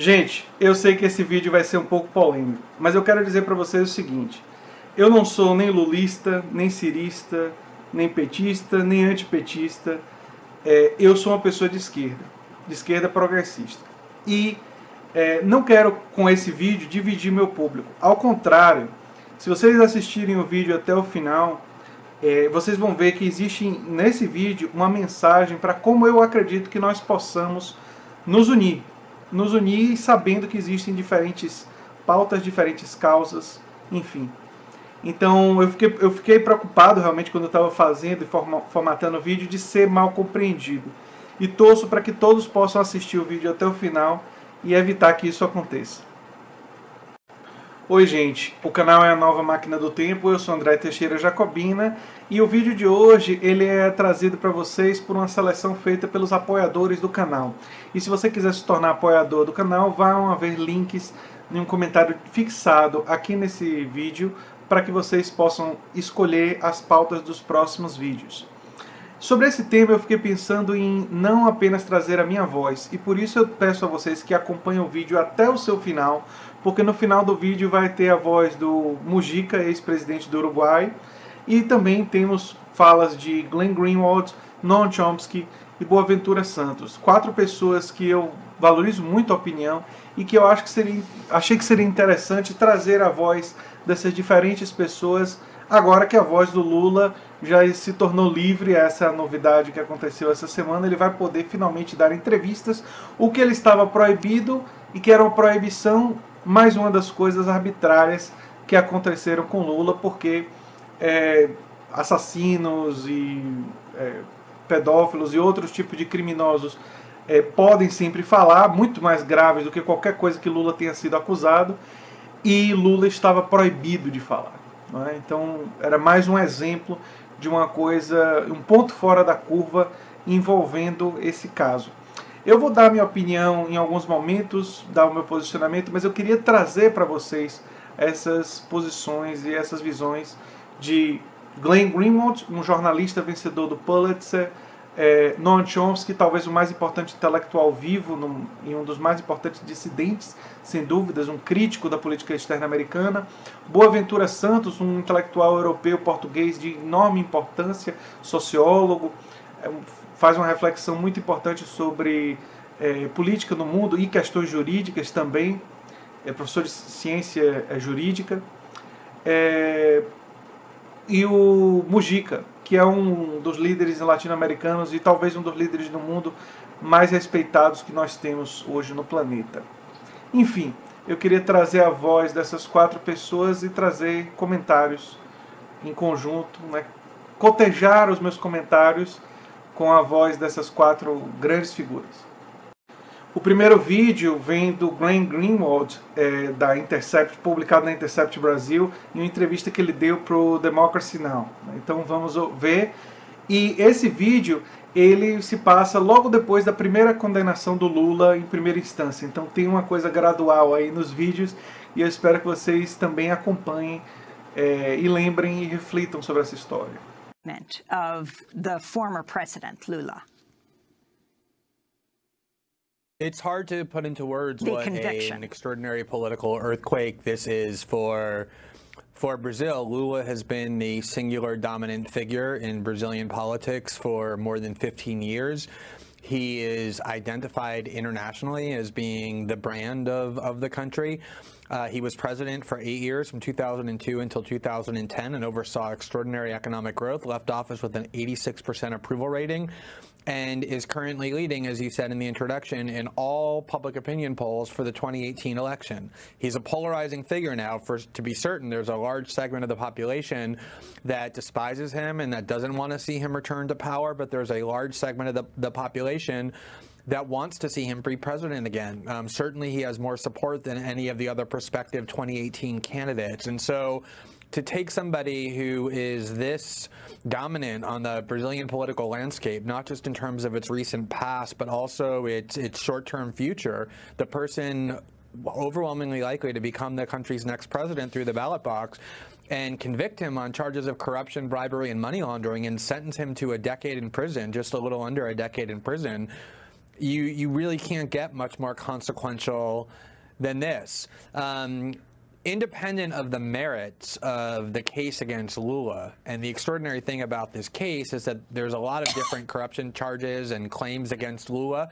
Gente, eu sei que esse vídeo vai ser um pouco polêmico, mas eu quero dizer para vocês o seguinte: eu não sou nem lulista, nem cirista, nem petista, nem antipetista. Eu sou uma pessoa de esquerda progressista. E não quero, com esse vídeo, dividir meu público. Ao contrário, se vocês assistirem o vídeo até o final, vocês vão ver que existe nesse vídeo uma mensagem para como eu acredito que nós possamos nos unir. Nos unir sabendo que existem diferentes pautas, diferentes causas, enfim. Então eu fiquei preocupado realmente quando eu estava fazendo e formatando o vídeo de ser mal compreendido. E torço para que todos possam assistir o vídeo até o final e evitar que isso aconteça. Oi gente, o canal é a Nova Máquina do Tempo, eu sou André Teixeira Jacobina e o vídeo de hoje ele é trazido para vocês por uma seleção feita pelos apoiadores do canal. E se você quiser se tornar apoiador do canal, vão haver links em um comentário fixado aqui nesse vídeo para que vocês possam escolher as pautas dos próximos vídeos. Sobre esse tema eu fiquei pensando em não apenas trazer a minha voz, e por isso eu peço a vocês que acompanhem o vídeo até o seu final, porque no final do vídeo vai ter a voz do Mujica, ex-presidente do Uruguai, e também temos falas de Glenn Greenwald, Noam Chomsky e Boaventura Santos. 4 pessoas que eu valorizo muito a opinião e que eu achei que seria interessante trazer a voz dessas diferentes pessoas, agora que a voz do Lula já se tornou livre. Essa é a novidade que aconteceu essa semana. Ele vai poder finalmente dar entrevistas, o que ele estava proibido e que era uma proibição, mais uma das coisas arbitrárias que aconteceram com Lula, porque assassinos e pedófilos e outros tipos de criminosos podem sempre falar, muito mais graves do que qualquer coisa que Lula tenha sido acusado, e Lula estava proibido de falar. Não é? Então era mais um exemplo de uma coisa, um ponto fora da curva envolvendo esse caso. Eu vou dar minha opinião em alguns momentos, dar o meu posicionamento, mas eu queria trazer para vocês essas posições e essas visões de Glenn Greenwald, um jornalista vencedor do Pulitzer, Noam Chomsky, talvez o mais importante intelectual vivo e um dos mais importantes dissidentes, sem dúvidas, um crítico da política externa americana. Boaventura Santos, um intelectual europeu português de enorme importância, sociólogo, faz uma reflexão muito importante sobre política no mundo e questões jurídicas também, é professor de ciência jurídica. E o Mujica, que é um dos líderes latino-americanos e talvez um dos líderes do mundo mais respeitados que nós temos hoje no planeta. Enfim, eu queria trazer a voz dessas 4 pessoas e trazer comentários em conjunto, né? Cotejar os meus comentários com a voz dessas 4 grandes figuras. O primeiro vídeo vem do Glenn Greenwald, da Intercept, publicado na Intercept Brasil, em uma entrevista que ele deu para o Democracy Now! Então vamos ver. E esse vídeo, ele se passa logo depois da primeira condenação do Lula em primeira instância. Então tem uma coisa gradual aí nos vídeos, e eu espero que vocês também acompanhem e lembrem e reflitam sobre essa história. Of the former president Lula. It's hard to put into words what an extraordinary political earthquake this is for Brazil. Lula has been the singular dominant figure in Brazilian politics for more than 15 years. He is identified internationally as being the brand of the country. He was president for 8 years, from 2002 until 2010, and oversaw extraordinary economic growth, left office with an 86% approval rating, and is currently leading, as you said in the introduction, in all public opinion polls for the 2018 election. He's a polarizing figure now. To be certain, there's a large segment of the population that despises him and that doesn't want to see him return to power, but there's a large segment of the population that wants to see him be president again. Certainly he has more support than any of the other prospective 2018 candidates. And so to take somebody who is this dominant on the Brazilian political landscape, not just in terms of its recent past, but also its short-term future, the person overwhelmingly likely to become the country's next president through the ballot box, and convict him on charges of corruption, bribery, and money laundering, and sentence him to a decade in prison, just a little under a decade in prison, you really can't get much more consequential than this. Independent of the merits of the case against Lula, and the extraordinary thing about this case is that there's a lot of different corruption charges and claims against Lula,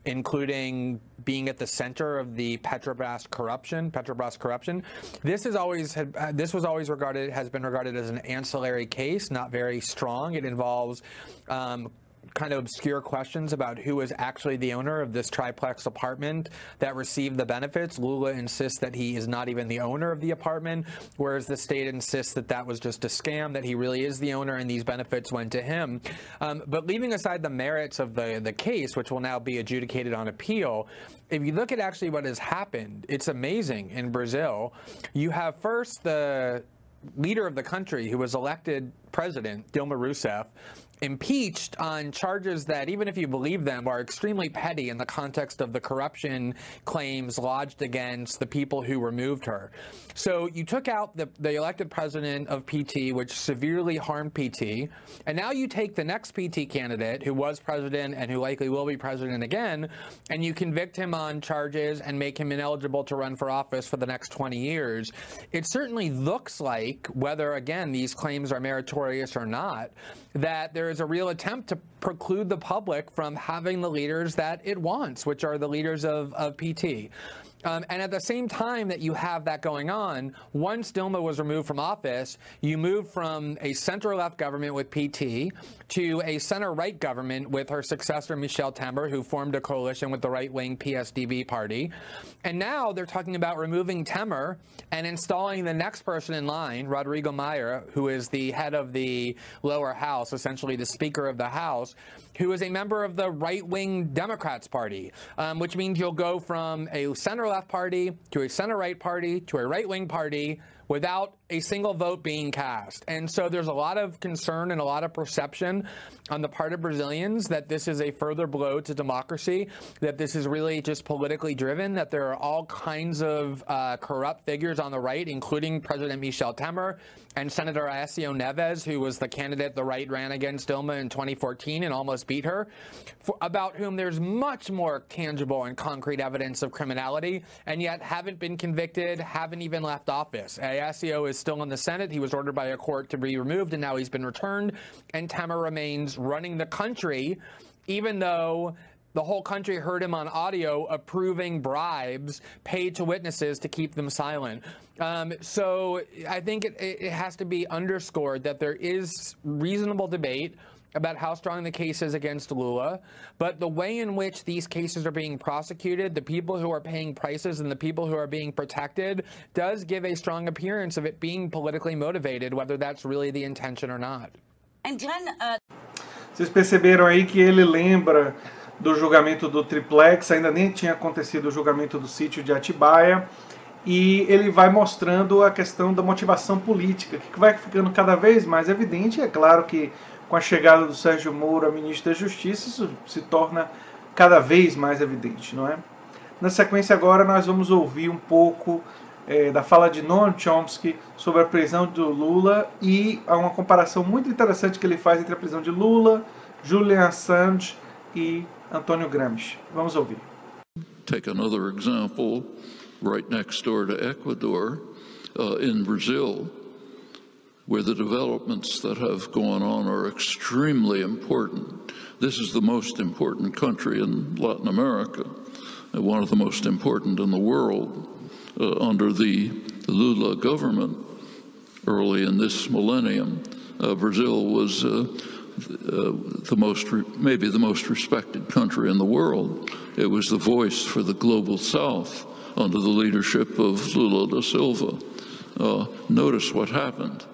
including being at the center of the Petrobras corruption. This has been regarded as an ancillary case, not very strong. It involves kind of obscure questions about who is actually the owner of this triplex apartment that received the benefits. Lula insists that he is not even the owner of the apartment, whereas the state insists that that was just a scam, that he really is the owner and these benefits went to him. But leaving aside the merits of the case, which will now be adjudicated on appeal, if you look at actually what has happened, it's amazing in Brazil. You have first the leader of the country who was elected president, Dilma Rousseff, impeached on charges that, even if you believe them, are extremely petty in the context of the corruption claims lodged against the people who removed her. So you took out the elected president of PT, which severely harmed PT, and now you take the next PT candidate who was president and who likely will be president again, and you convict him on charges and make him ineligible to run for office for the next 20 years. It certainly looks like, whether, again, these claims are meritorious or not, that there is a real attempt to preclude the public from having the leaders that it wants, which are the leaders of PT. And at the same time that you have that going on, once Dilma was removed from office, you move from a center-left government with PT to a center-right government with her successor, Michel Temer, who formed a coalition with the right-wing PSDB party. And now they're talking about removing Temer and installing the next person in line, Rodrigo Maia, who is the head of the lower house, essentially the Speaker of the House, who is a member of the right-wing Democrats Party, which means you'll go from a center-left party to a center-right party to a right-wing party without a single vote being cast. And so there's a lot of concern and a lot of perception on the part of Brazilians that this is a further blow to democracy, that this is really just politically driven, that there are all kinds of corrupt figures on the right, including President Michel Temer and Senator Aécio Neves, who was the candidate the right ran against Dilma in 2014 and almost beat her, about whom there's much more tangible and concrete evidence of criminality, and yet haven't been convicted, haven't even left office. Aécio is still in the Senate. He was ordered by a court to be removed, and now he's been returned. And Temer remains running the country, even though the whole country heard him on audio approving bribes paid to witnesses to keep them silent. So I think it has to be underscored that there is reasonable debate about how strong the case is against Lula, but the way in which these cases are being prosecuted, the people who are paying prices and the people who are being protected, does give a strong appearance of it being politically motivated, whether that's really the intention or not. And Glenn, vocês perceberam aí que ele lembra do julgamento do triplex, ainda nem tinha acontecido o julgamento do sítio de Atibaia, e ele vai mostrando a questão da motivação política, que vai ficando cada vez mais evidente. É claro que com a chegada do Sérgio Moro a ministro da Justiça, isso se torna cada vez mais evidente, não é? Na sequência agora nós vamos ouvir um pouco da fala de Noam Chomsky sobre a prisão do Lula, e há uma comparação muito interessante que ele faz entre a prisão de Lula, Julian Assange e Antônio Gramsci. Vamos ouvir. Take another example right next door to Ecuador, in Brazil, where the developments that have gone on are extremely important. This is the most important country in Latin America, one of the most important in the world. Under the Lula government early in this millennium, Brazil was maybe the most respected country in the world. It was the voice for the global South under the leadership of Lula da Silva. Notice what happened.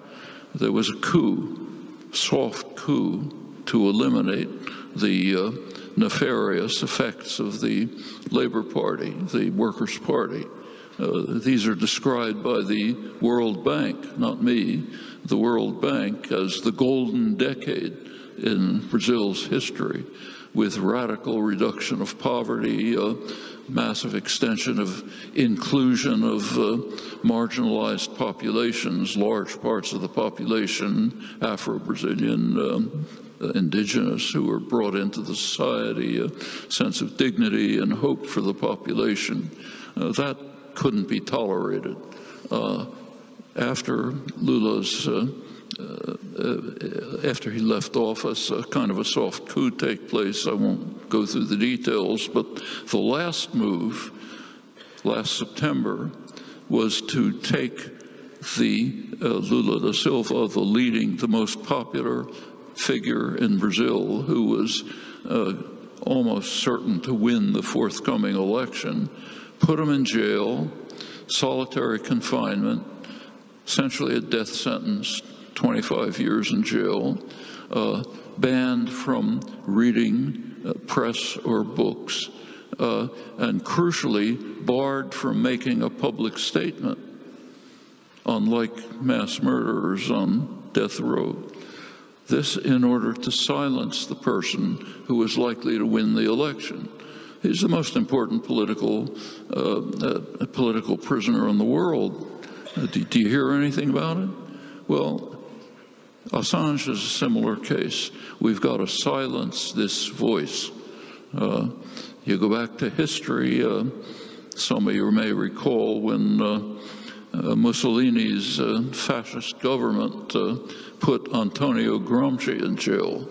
There was a coup, soft coup, to eliminate the nefarious effects of the Labor Party, the Workers' Party. These are described by the World Bank, not me, the World Bank, as the golden decade in Brazil's history, with radical reduction of poverty, massive extension of inclusion of marginalized populations, large parts of the population, Afro-Brazilian indigenous who were brought into the society, a sense of dignity and hope for the population. That couldn't be tolerated. After Lula's, after he left office, a kind of a soft coup take place. I won't go through the details, but the last move, last September, was to take the Lula da Silva, the most popular figure in Brazil, who was almost certain to win the forthcoming election, put him in jail, solitary confinement, essentially a death sentence, 25 years in jail, banned from reading press or books, and crucially barred from making a public statement, unlike mass murderers on death row. This in order to silence the person who was likely to win the election. He's the most important political prisoner in the world. Do you hear anything about it? Well, Assange is a similar case. We've got to silence this voice. You go back to history, some of you may recall when Mussolini's fascist government put Antonio Gramsci in jail.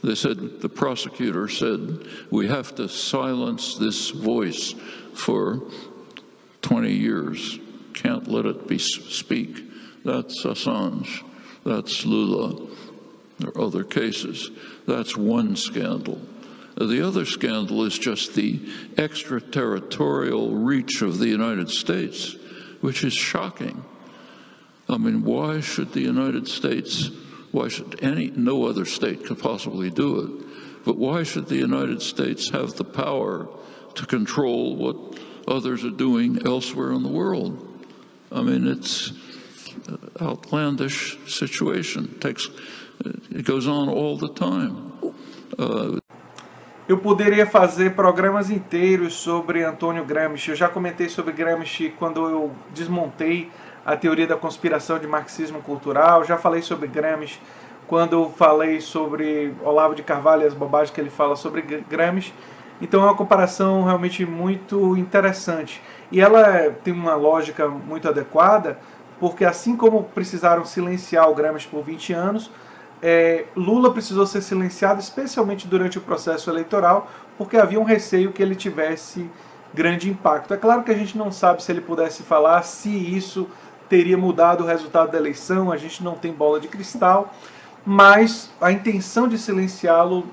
They said, the prosecutor said, we have to silence this voice for 20 years. Can't let it speak. That's Assange. That's Lula. There are other cases. That's one scandal. The other scandal is just the extraterritorial reach of the United States, which is shocking. I mean, why should the United States, why should no other state could possibly do it, but why should the United States have the power to control what others are doing elsewhere in the world? I mean, it's an outlandish situation. It goes on all the time. Eu poderia fazer programas inteiros sobre Antônio Gramsci. Eu já comentei sobre Gramsci quando eu desmontei a teoria da conspiração de marxismo cultural. Já falei sobre Gramsci quando eu falei sobre Olavo de Carvalho e as bobagens que ele fala sobre Gramsci. Então é uma comparação realmente muito interessante. E ela tem uma lógica muito adequada, porque assim como precisaram silenciar o Gramsci por 20 anos, Lula precisou ser silenciado, especialmente durante o processo eleitoral, porque havia um receio que ele tivesse grande impacto. É claro que a gente não sabe se ele pudesse falar, se isso teria mudado o resultado da eleição, a gente não tem bola de cristal, mas a intenção de silenciá-lo,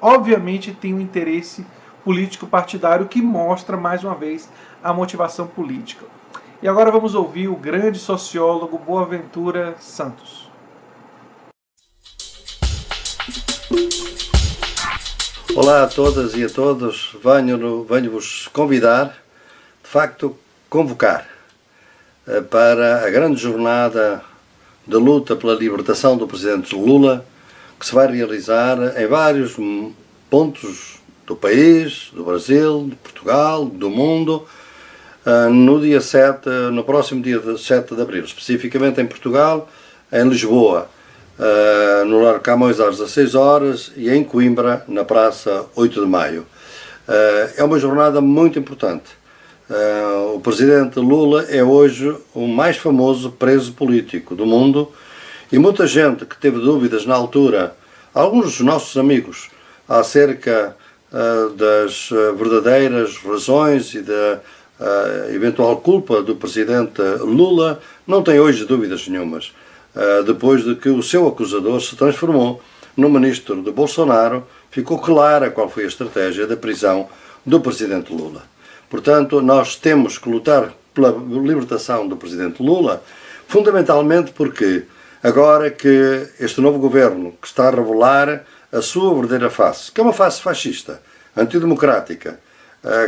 obviamente, tem um interesse político partidário que mostra, mais uma vez, a motivação política. E agora vamos ouvir o grande sociólogo Boaventura Santos. Olá a todas e a todos, venho-vos convidar, de facto, convocar para a grande jornada de luta pela libertação do presidente Lula, que se vai realizar em vários pontos do país, do Brasil, de Portugal, do mundo, no próximo dia 7 de abril, especificamente em Portugal, em Lisboa, no Largo Camões às 16 horas e em Coimbra, na Praça 8 de Maio. É uma jornada muito importante. O presidente Lula é hoje o mais famoso preso político do mundo e muita gente que teve dúvidas na altura, alguns dos nossos amigos, acerca das verdadeiras razões e da eventual culpa do presidente Lula, não tem hoje dúvidas nenhumas. Depois de que o seu acusador se transformou no ministro de Bolsonaro, ficou clara qual foi a estratégia da prisão do presidente Lula. Portanto, nós temos que lutar pela libertação do presidente Lula, fundamentalmente porque agora que este novo governo, que está a revelar a sua verdadeira face, que é uma face fascista, antidemocrática,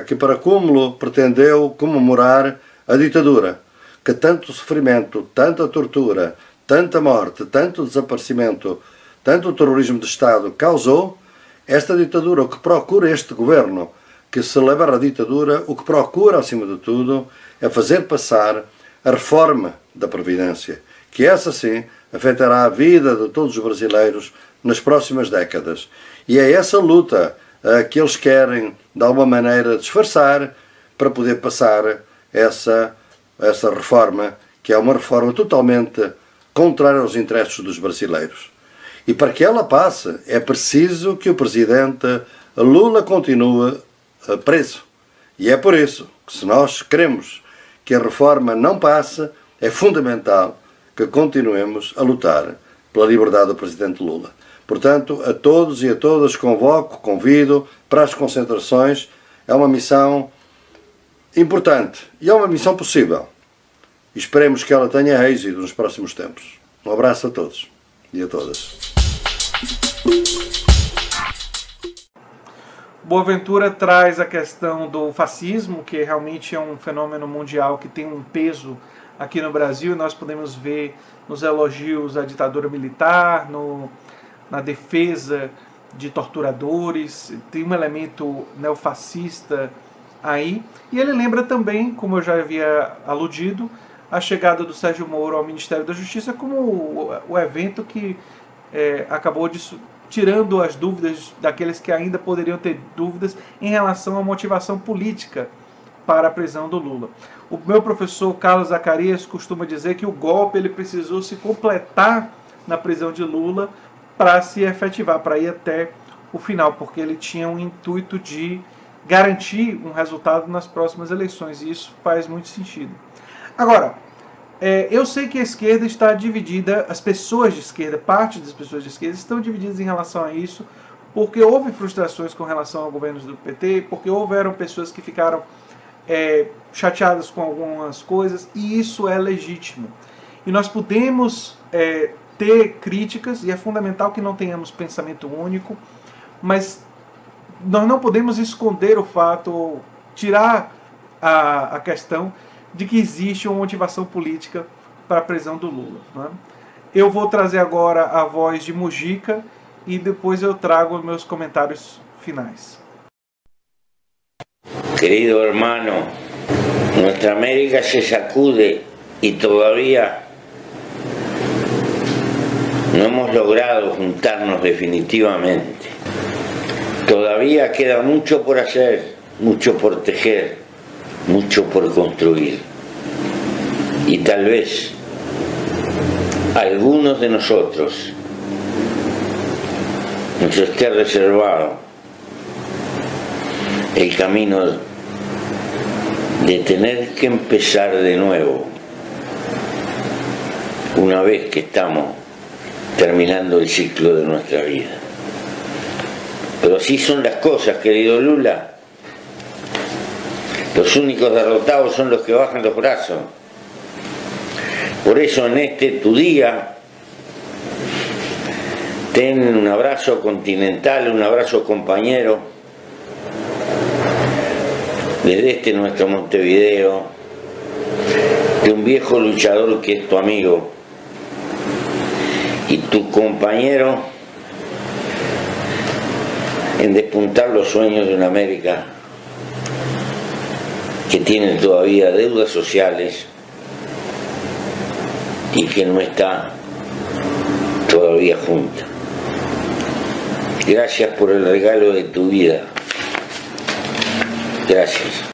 que para cúmulo pretendeu comemorar a ditadura, que tanto sofrimento, tanta tortura, tanta morte, tanto desaparecimento, tanto terrorismo de Estado causou, esta ditadura, o que procura este governo que celebra a ditadura, o que procura, acima de tudo, é fazer passar a reforma da Previdência, que essa sim afetará a vida de todos os brasileiros nas próximas décadas. E é essa luta que eles querem, de alguma maneira, disfarçar para poder passar essa reforma, que é uma reforma totalmente contrária aos interesses dos brasileiros. E para que ela passe, é preciso que o presidente Lula continue preso. E é por isso que, se nós queremos que a reforma não passe, é fundamental que continuemos a lutar pela liberdade do presidente Lula. Portanto, a todos e a todas convido para as concentrações. É uma missão importante e é uma missão possível. Esperemos que ela tenha êxito nos próximos tempos. Um abraço a todos e a todas. Boaventura traz a questão do fascismo, que realmente é um fenômeno mundial que tem um peso aqui no Brasil, e nós podemos ver nos elogios à ditadura militar, na defesa de torturadores, tem um elemento neofascista aí. E ele lembra também, como eu já havia aludido, a chegada do Sérgio Moro ao Ministério da Justiça como o evento que acabou tirando as dúvidas daqueles que ainda poderiam ter dúvidas em relação à motivação política para a prisão do Lula. O meu professor Carlos Zacarias costuma dizer que o golpe ele precisou se completar na prisão de Lula para se efetivar, para ir até o final, porque ele tinha um intuito de garantir um resultado nas próximas eleições, e isso faz muito sentido. Agora, eu sei que a esquerda está dividida, as pessoas de esquerda, parte das pessoas de esquerda estão divididas em relação a isso, porque houve frustrações com relação ao governo do PT, porque houveram pessoas que ficaram chateadas com algumas coisas, e isso é legítimo. E nós podemos ter críticas, e é fundamental que não tenhamos pensamento único, mas nós não podemos esconder o fato, tirar a questão de que existe uma motivação política para a prisão do Lula, né? Eu vou trazer agora a voz de Mujica e depois eu trago meus comentários finais. Querido hermano, nuestra América se sacude y todavía no hemos logrado juntarnos definitivamente. Todavía queda mucho por hacer, mucho por tejer, mucho por construir. Y tal vez algunos de nosotros nos esté reservado el camino de tener que empezar de nuevo una vez que estamos terminando el ciclo de nuestra vida. Pero así son las cosas, querido Lula. Los únicos derrotados son los que bajan los brazos. Por eso en tu día, ten un abrazo continental, un abrazo compañero, desde nuestro Montevideo, de un viejo luchador que es tu amigo y tu compañero en despuntar los sueños de una América que tiene todavía deudas sociales y que no está todavía junta. Gracias por el regalo de tu vida. Gracias.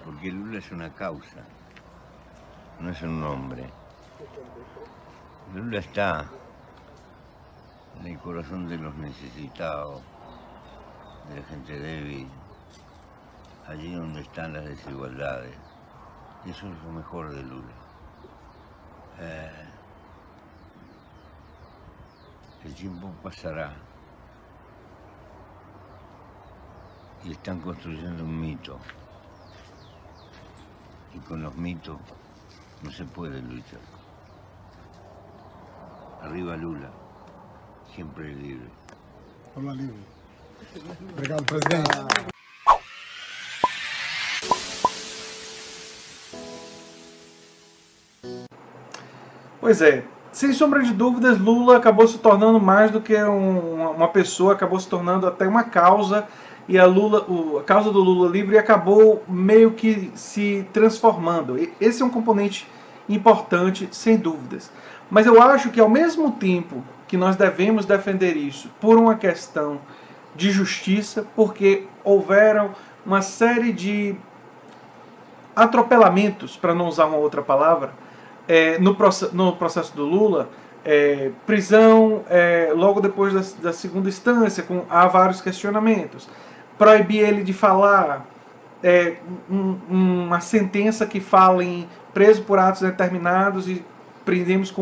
Porque Lula es una causa, no es un nombre. Lula está en el corazón de los necesitados, de la gente débil, allí donde están las desigualdades. Y eso es lo mejor de Lula. El tiempo pasará y están construyendo un mito. Y con los mitos no se puede luchar. Arriba Lula, siempre libre. Lula livre. Obrigado, presidente. Pois é, sem sombra de dúvidas, Lula acabou se tornando mais do que uma pessoa, acabou se tornando até uma causa, e a causa do Lula livre acabou meio que se transformando. Esse é um componente importante, sem dúvidas. Mas eu acho que ao mesmo tempo que nós devemos defender isso por uma questão de justiça, porque houveram uma série de atropelamentos, para não usar uma outra palavra, no processo do Lula, prisão logo depois da segunda instância, há vários questionamentos, proibir ele de falar, uma sentença que fala em preso por atos determinados e prendemos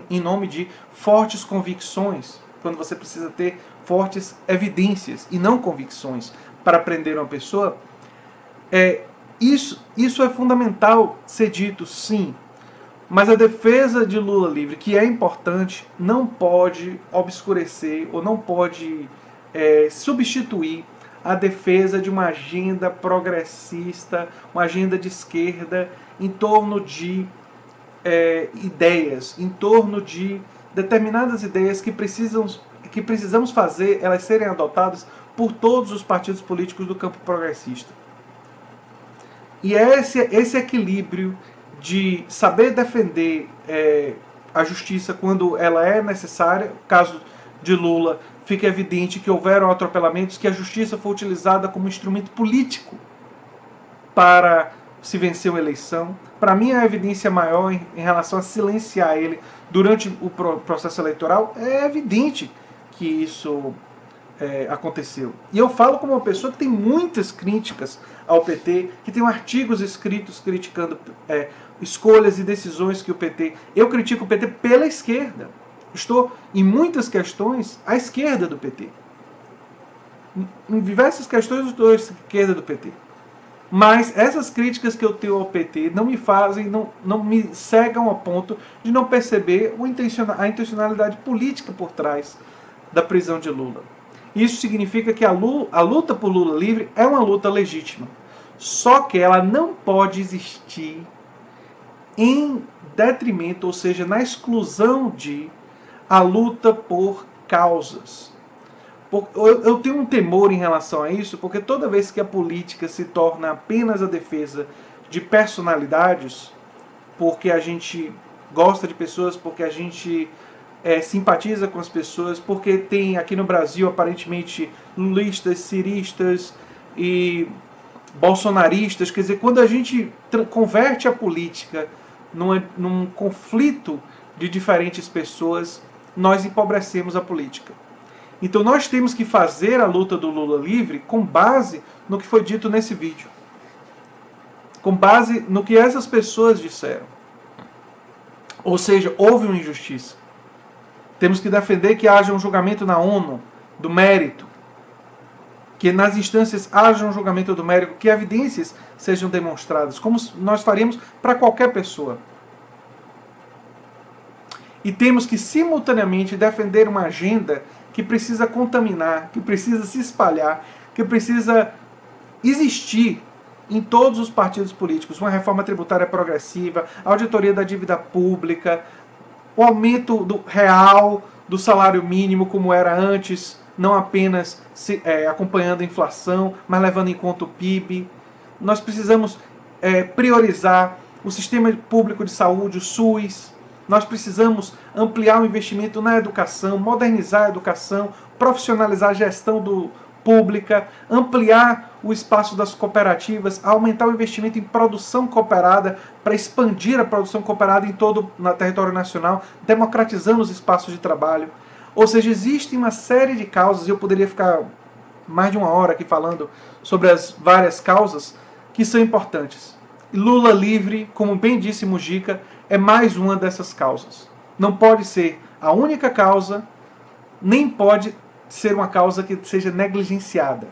em nome de fortes convicções, quando você precisa ter fortes evidências e não convicções para prender uma pessoa. Isso é fundamental ser dito, sim. Mas a defesa de Lula livre, que é importante, não pode obscurecer ou não pode substituir a defesa de uma agenda progressista, uma agenda de esquerda em torno de ideias, em torno de determinadas ideias que precisamos fazer elas serem adotadas por todos os partidos políticos do campo progressista. E esse equilíbrio de saber defender a justiça quando ela é necessária. No caso de Lula, fica evidente que houveram atropelamentos, que a justiça foi utilizada como instrumento político para se vencer uma eleição. Para mim, a evidência maior em relação a silenciar ele durante o processo eleitoral, é evidente que isso aconteceu. E eu falo como uma pessoa que tem muitas críticas ao PT, que tem artigos escritos criticando escolhas e decisões que o PT... Eu critico o PT pela esquerda. Estou, em muitas questões, à esquerda do PT. Em diversas questões, eu estou à esquerda do PT. Mas essas críticas que eu tenho ao PT não me fazem, não me cegam a ponto de não perceber a intencionalidade política por trás da prisão de Lula. Isso significa que a luta por Lula livre é uma luta legítima. Só que ela não pode existir em detrimento, ou seja, na exclusão de a luta por causas. Eu tenho um temor em relação a isso, porque toda vez que a política se torna apenas a defesa de personalidades, porque a gente gosta de pessoas, porque a gente simpatiza com as pessoas, porque tem aqui no Brasil aparentemente lulistas, ciristas e bolsonaristas, quer dizer, quando a gente converte a política num conflito de diferentes pessoas, nós empobrecemos a política. Então nós temos que fazer a luta do Lula livre com base no que foi dito nesse vídeo. Com base no que essas pessoas disseram. Ou seja, houve uma injustiça. Temos que defender que haja um julgamento na ONU do mérito. Que nas instâncias haja um julgamento do mérito, que evidências sejam demonstradas, como nós faríamos para qualquer pessoa. E temos que simultaneamente defender uma agenda que precisa contaminar, que precisa se espalhar, que precisa existir em todos os partidos políticos. Uma reforma tributária progressiva, a auditoria da dívida pública, o aumento real do salário mínimo como era antes, não apenas acompanhando a inflação, mas levando em conta o PIB. Nós precisamos priorizar o sistema público de saúde, o SUS. Nós precisamos ampliar o investimento na educação, modernizar a educação, profissionalizar a gestão pública, ampliar o espaço das cooperativas, aumentar o investimento em produção cooperada para expandir a produção cooperada em todo o território nacional, democratizando os espaços de trabalho. Ou seja, existe uma série de causas, e eu poderia ficar mais de uma hora aqui falando sobre as várias causas que são importantes. Lula livre, como bem disse Mujica, é mais uma dessas causas. Não pode ser a única causa, nem pode ser uma causa que seja negligenciada.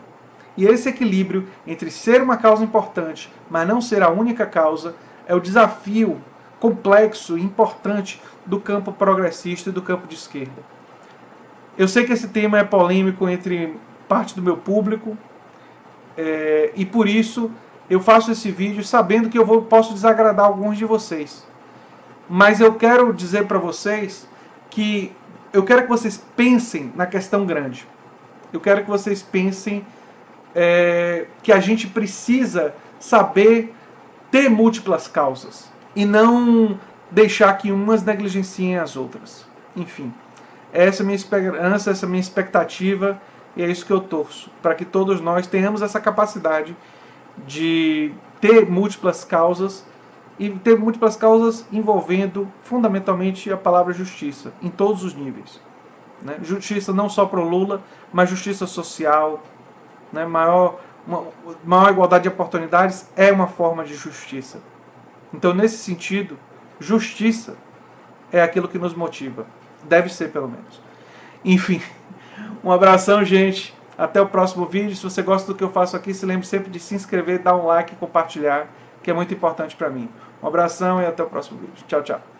E esse equilíbrio entre ser uma causa importante, mas não ser a única causa, é o desafio complexo e importante do campo progressista e do campo de esquerda. Eu sei que esse tema é polêmico entre parte do meu público, e por isso eu faço esse vídeo sabendo que eu posso desagradar alguns de vocês. Mas eu quero dizer para vocês que eu quero que vocês pensem na questão grande. Eu quero que vocês pensem que a gente precisa saber ter múltiplas causas e não deixar que umas negligenciem as outras. Enfim, essa é a minha esperança, essa é a minha expectativa, e é isso que eu torço, para que todos nós tenhamos essa capacidade de ter múltiplas causas, e ter múltiplas causas envolvendo fundamentalmente a palavra justiça, em todos os níveis. Né? Justiça não só para o Lula, mas justiça social, né? maior igualdade de oportunidades é uma forma de justiça. Então, nesse sentido, justiça é aquilo que nos motiva. Deve ser, pelo menos. Enfim, um abração, gente. Até o próximo vídeo. Se você gosta do que eu faço aqui, se lembre sempre de se inscrever, dar um like e compartilhar, que é muito importante para mim. Um abração e até o próximo vídeo. Tchau, tchau.